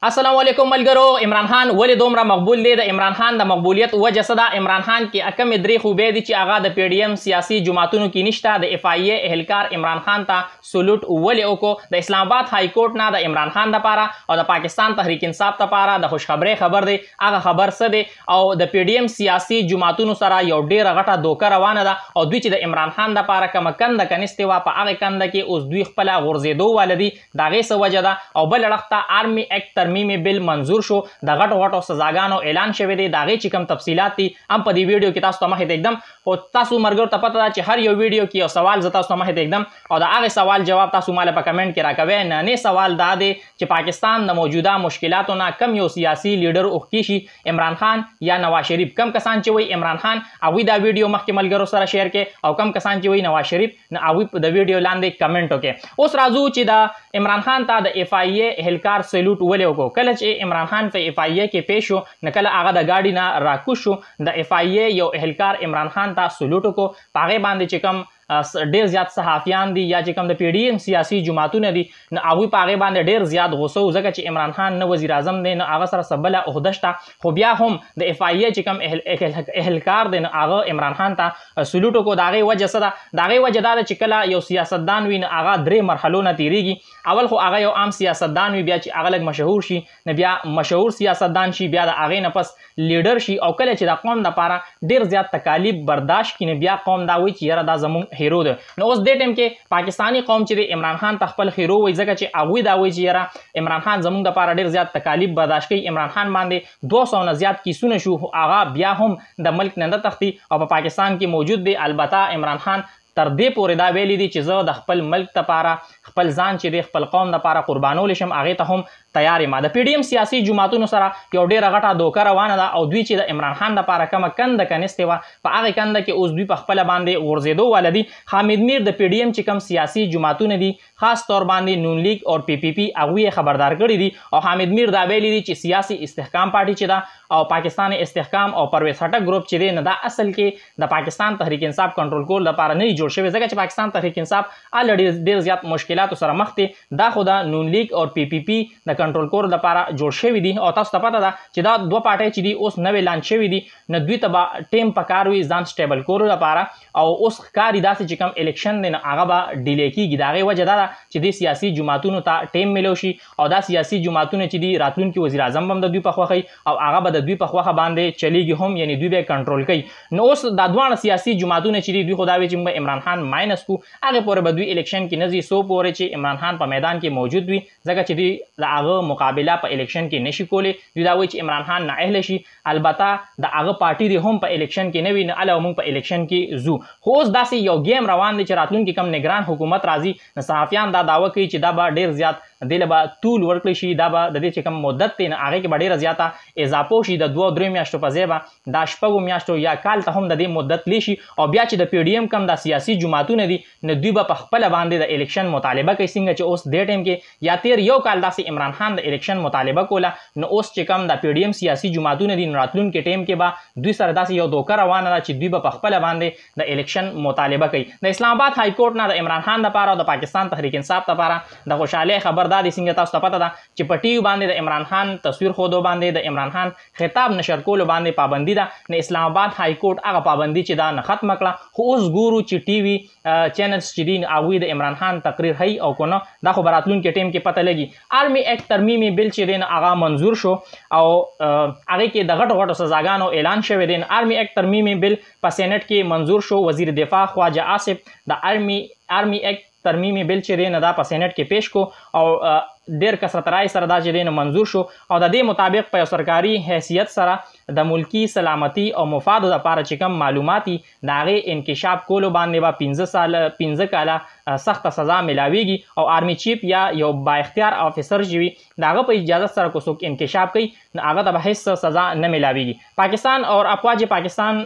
السلام علیکم ملګرو. عمران خان ولې دومره مقبول دی؟ د عمران خان د مقبولیت وجه څه ده؟ عمران خان کې کمې درې خوبۍ دي چې هغه د پی ډي ایم سیاسي جماعتونو کې نشته. د اف آی ای اهلکار عمران خان ته سلوټ ولې وکړو؟ د اسلام آباد های کورټ نه د عمران خان لپاره او د پاکستان تحریک انصاف لپاره د خوشخبری خبر دی. هغه خبر څه دی؟ او د پی ډي ایم سیاسي جماعتونو سره یو ډیره غټه دوکه روانه ده او دوی چې د عمران خان لپاره کومه کنده کنيستې وه، په هغې کنده کې اوس دوی خپله غورځېدو واله دي. د هغې څه وجه ده؟ او بل اړخ ته آرمي اکټ ترمیمي بل منظور شو. د غټو غټو سزاګانو اعلان شوی دی. د هغې چې کوم تفصیلات دي هم په دې ویډیو کې تاسو ته مخې ته ایږدم. خو تاسو ملګرو ته پته ده چې هر یو ویډیو کې یو سوال زه تاسو ته مخې ته ایږدم او د هغې سوال جواب تاسو ماله په کمنټ کې راکوئ. نننی سوال دا دی چې پاکستان د موجوده مشکلاتو نه کم یو سیاسي لیډر اوښکي شي، عمران خان یا نواز شریف؟ کم کسان چې وایي عمران خان، هغوی دا ویډیو مخکې ملګرو سره شیر کړئ، او کم کسان چې وایي نواز شریف، هغوی د ویډیو لاندې کمنټ وکړئ. اوس راځو چې د عمران خان ته د اف آی ای اهلکار سلوټ ولې وکړو؟ کله چې عمران خان په اف آی ای کې پیش شو، نو کله هغه د گاډي نه راکوز شو، د اف آی ای یو اهلکار عمران خان ته سلوټ وکړو. په هغې باندې چې کوم ډیر زیات صحافیان دي یا چې کوم د پی ډي ایم سیاسي جماعتونه دي، نو هغوی په هغې باندې ډیر زیات غوسه و، ځکه چې عمران خان نه وزیر اعظم دی نه هغه سره څه بله عهده شته. خو بیا هم د اف آی ای چې کوم اهلکار دی، نو هغه عمران خان ته سلوټ وکړو. د هغې وجه څه ده؟ د هغې وجه دا ده چې کله یو سیاستدان وي، نو هغه درې مرحلو نه تېرېږي. اول خو هغه یو عام سیاستدان وي، بیا چې هغه لږ مشهور شي، نو بیا مشهور سیاستدان شي، بیا د هغې نه پس لیډر شي، او کله چې د قوم دپاره ډیر زیات تکالیف برداشت کړي، نو بیا قوم دا وایي چې یاره دا زموږ هیرو دی. نو اوس دې ټایم کې پاکستانی قوم چې دی عمران خان ته خپل هیرو وایي، ځکه چې هغوی دا وایي چې یاره عمران خان زموږ دپاره ډیر زیات تکالیف برداشت کوي. عمران خان باندې 200 نه زیات کیسونه شو، هغه بیا هم د ملک نه نه تښتي او په پاکستان کې موجود دی. البته عمران خان تر دې پورې دا ویلی دي چې زه د خپل ملک دپاره خپل ځان چې دی خپل قوم دپاره قربانولی شم، هغې ته هم تیار یم. د پی ډي ایم سیاسي جماعتونو سره یو ډېره غټه دوکه روانه ده، او دوی چې د عمران خان دپاره کومه کنده کنیستې وه، په هغې کنده کې اوس دوی په خپله باندې غورځېدو واله دي. حامد میر د پی ډي ایم چې کوم سیاسي جماعتونه دي، خاص طور باندې نون لیگ او پی پی پی، هغوی یې خبردار کړي دي. او حامد میر دا ویلي دي چې سیاسي استحکام پارټي چې ده او پاکستان استحکام او پرویز خټک ګروپ چې دی، نه دا اصل کې د پاکستان تحریک انصاف کنټرول کول لپاره نه جوړ شوی، ځکه چې پاکستان تحریک انصاف الریډي ډېر زیات مشکلاتو سره مخ دی. دا خو د نون لیگ او پی پی پی د کنټرول کول لپاره جوړ شوي دي. او تاسو ته پته ده چې دا دوه پارټۍ چې دي اوس نوې لانچ شوي دي، نو دوی ته به ټیم پکار وي ځان سټیبل کولو لپاره. او اوس ښکاري داسې چې کوم الیکشن دی، نو هغه به ډیلې کېږي. د هغې وجه دا ده چې دې سیاسي جماعتونو ته ټیم میلو شي، او دا سیاسي جماعتونه چې دي راتلونکي وزیر اعظم به هم د دوی په خوښوي، او هغه به د دوی په خوښه باندې چلیږي هم، یعنې دوی به یې کنټرول کوي. نو اوس دا دواړه سیاسي جماعتونه چې دي، دوی خو دا وایي چې موږ عمران خان ماینس کړو، هغې پورې به دوی الیکشن کې نه ځي، څو پورې چې عمران خان په میدان کې موجود وي، ځکه چې دوی د هغه مقابله په الیکشن کې نشي کولی. دوی دا وایي چې عمران خان نااهله شي. البته د هغه پارټي دی هم په الیکشن کې نه وي، نو هله موږ په الیکشن کې ځو. خو اوس داسې یو گیم روان دی چې راتلونکي کم نگران حکومت راځي، نو صحافیان دا دعوه کوي چې دا به ډېر زیات دې له به طول ورکړی شي، دا به د دې چې کوم مدت دی، نو هغې کې به ډېره زیاته اضافه وشي. د 2-3 میاشتو په ځای به دا 6 میاشتو یا کال ته هم د دې مدت لی شي. او بیا چې د پی ډي ایم کم دا سیاسي جماعتونه دي، نو دوی به په خپله باندې د الیکشن مطالبه کوي، څنګه چې اوس دې ټایم کې یا تیر یو کال داسې عمران خان د الیکشن مطالبه کوله، نو اوس چې کوم د پی ډي ایم سیاسي جماعتونه دي، نو راتلونکي ټایم کې به دوی سره داسې یو دوکه روانه ده چې دوی به په خپله باندې د الیکشن مطالبه کوي. د اسلام آباد های کورټ نه د عمران خان دپاره او د پاکستان تحریک انصاف دپاره د خوشحالۍ خبر دا دی، څنګه تاسو ته پته ده چې په ټي وي باندې د عمران خان تصویر ښودو باندې، د عمران خان خطاب نشر کولو باندې پابندي ده. نو اسلام آباد های کورټ هغه پابندي چې دا نه ختمه کړه. خو اوس ګورو چې ټي وي چینلز چې دي، هغوی د عمران خان تقریر هی او که نه، دا خو به راتلونکي ټایم کې پته لګي. آرمي اکټ ترمیمي بل چې دی، نو هغه منظور شو او هغې کې د غټو غټو سزاګانو اعلان شوی دی. آرمي اکټ ترمیمي بل په سینټ کې منظور شو. وزیر دفاع خواجه آصف د آرمي اکټ ترمیمي بل چې دی، نو دا په سینټ کې پیش کو او ډېر کثرت رای سره دا چې دی نو منظور شو. او د دې مطابق په یو سرکاري حیثیت سره د ملکی سلامتی او مفادو دپاره چې کوم معلومات دي، د هغې انکشاف کولو باندې به 15 کاله سخته سزا میلاویږي. او آرمي چیف یا یو با اختیار افیسر چې وي، د هغه په اجازت سره که څوک انکشاف کوي، نو هغه ته به هېڅ سزا نه میلاویږي. پاکستان او افواج پاکستان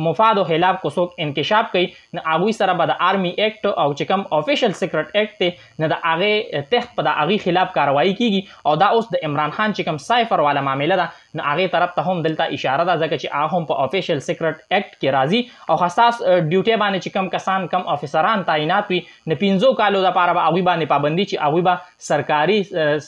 مفادو خلاف که څوک انکشاف کوي، نو هغوی سره به د آرمي اکټ او چې کوم افیشل سیکرټ اکټ دی، نو د هغې تحت په د هغې خلاف خلاف کاروایی کیږي او دا اوس د عمران خان چې کوم سایفر والا معامله ده نو هغې طرف ته هم دلته اشاره ده ځکه چې هغه هم په افیشل سیکرټ اکټ کې راځي او حساس ډیوټي باندې چې کم کسان کم افیسران تعینات وي نه 15 کالو دپاره به هغوی باندې پابندي چې هغوی به سرکاري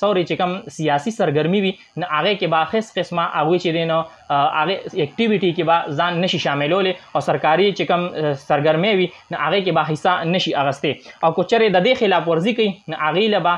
سوري چې کم سیاسي سرګرمي وي نه هغې کې به هېڅ قسمه هغوی چې دی نو هغې اکټیویټي کې به ځان نشي شاملولی او سرکاري چې کم سرګرمۍ وي نه هغې کې به حصه نشي اخیستی او که چېرې د دې خلاف ورزي کوي نه هغې له به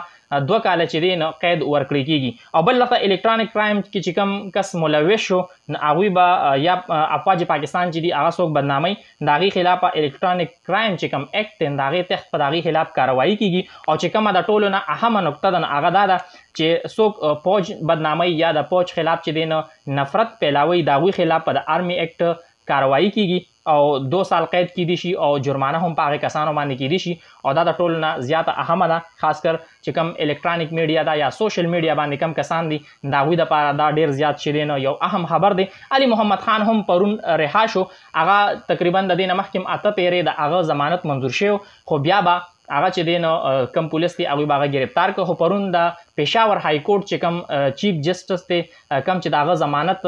2 کاله چې دی نو قید ورکړی کیږي او بل لخوا الکترونیک کرایم کې چې کم کس ملوث شو نو هغوی به یا افواج پاکستان چې دی هغه څوک بدنامي د هغې خلاف الکترونیک کرایم چې کم اکټ دی د هغې تحت په د هغې خلاف کاروایی کیږي او چې کومه د ټولو نه اهمه نقطه ده نو هغه دا ده چې څوک فوج بدنامي یا د فوج خلاف چې دی نو نفرت پیلاوي د هغوی خلاف په د آرمي اکټ کاروایی کیږي او 2 سال قید کیدی شي او جرمانه هم په هغې کسانو باندې کیدی شي او دا د ټولو نه زیاته اهمه ده خاص کر چې کوم الکترونیک میډیا ده یا سوشل میډیا باندې کم کسان دي د هغوی دپاره دا ډېر زیات چې دی نو یو اهم خبر دی علي محمد خان هم پرون رها شو هغه تقریبا د دې نه مخکې 8 پیرې د هغه ضمانت منظور شوی خو بیا به هغه چې دی نو کم پولیس دی هغوی به هغه ګرفتار کړ خو پرون د پېښور های کورټ چې کوم چیف جسټس دی کم چې د هغه ضمانت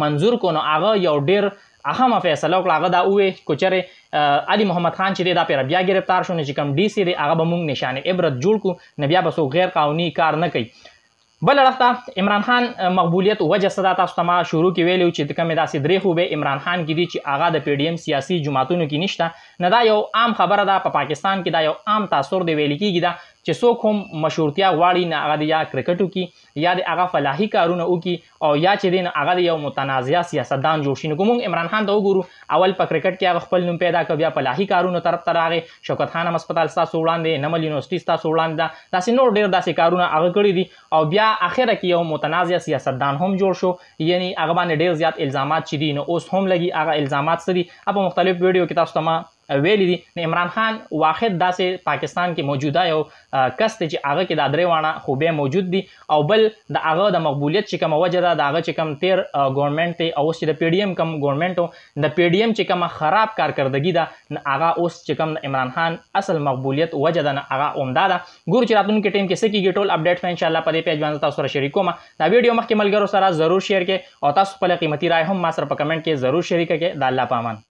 منظور کو نو هغه یو ډېر اهمه فیصله وکړه هغه دا وویل که چېرې علي محمد خان چې دی دا پېره بیا ګرفتار شو نو چې کوم ډي سي دی هغه به موږ نشانې عبرت جوړ کړو نو بیا به څوک غیر قانوني کار نه کوي بل اړخ ته عمران خان مقبولیت وجه څه ده تاسو ته ما شروع کې ویلي چې د کومې داسې 3 خوبې عمران خان کې دي چې هغه د پی ډي ایم سیاسي جماعتونو کې نشته نه دا یو عام خبره ده په پاکستان کې دا یو عام تاثر دی ویل کېږي ده چې څوک هم مشهورتیا غواړي نه هغه د یا کرکټ وکړي یا د هغه فلاحي کارونه وکړي او یا چې دی نه هغه د یو متنازعه سیاستدان جوړ شي نو که موږ عمران خان ته وګورو اول په کرکټ کې هغه خپل نوم پیدا کړ بیا فلاحي کارونو طرف ته راغی شوکت خان هسپتال ستاسو وړاندې نمل یونیورسټي ستاسو وړاندې ده داسې نور ډېر داسې کارونه هغه کړي دي او بیا اخره کې یو متنازعه سیاستدان هم جوړ شو یعنی هغه باندې ډېر زیات الزامات چې دي نو اوس هم لګي هغه الزامات څه دي په مختلف ویډیو کې تاسو ته ما ویلی دي عمران خان واحد داسې پاکستان کې موجوده یو کس دی چې هغه کې دا 3 واړه خوبې موجود دي او بل د هغه د مقبولیت چې کومه وجه ده د هغه چې کوم تیر ګورنمنټ دی او اوس چې د پی ډي ایم کوم ګورنمنټ و د پی ډي ایم چې کومه خراب کارکردګي ده هغه اوس چې کوم د عمران خان اصل مقبولیت وجه ده هغه عمده ده ګورو چې راتلونکي ټیم کې څه کېږي ټول اپډیټ به انشاءالله په دې پیج باندې تاسو سره شریکوم دا ویډیو مخکې ملګرو سره ضرور شیر کړئ او تاسو خپله قیمتي رای هم ما سره په کمنټ کې ضرور شریکه کړئ د الله په امان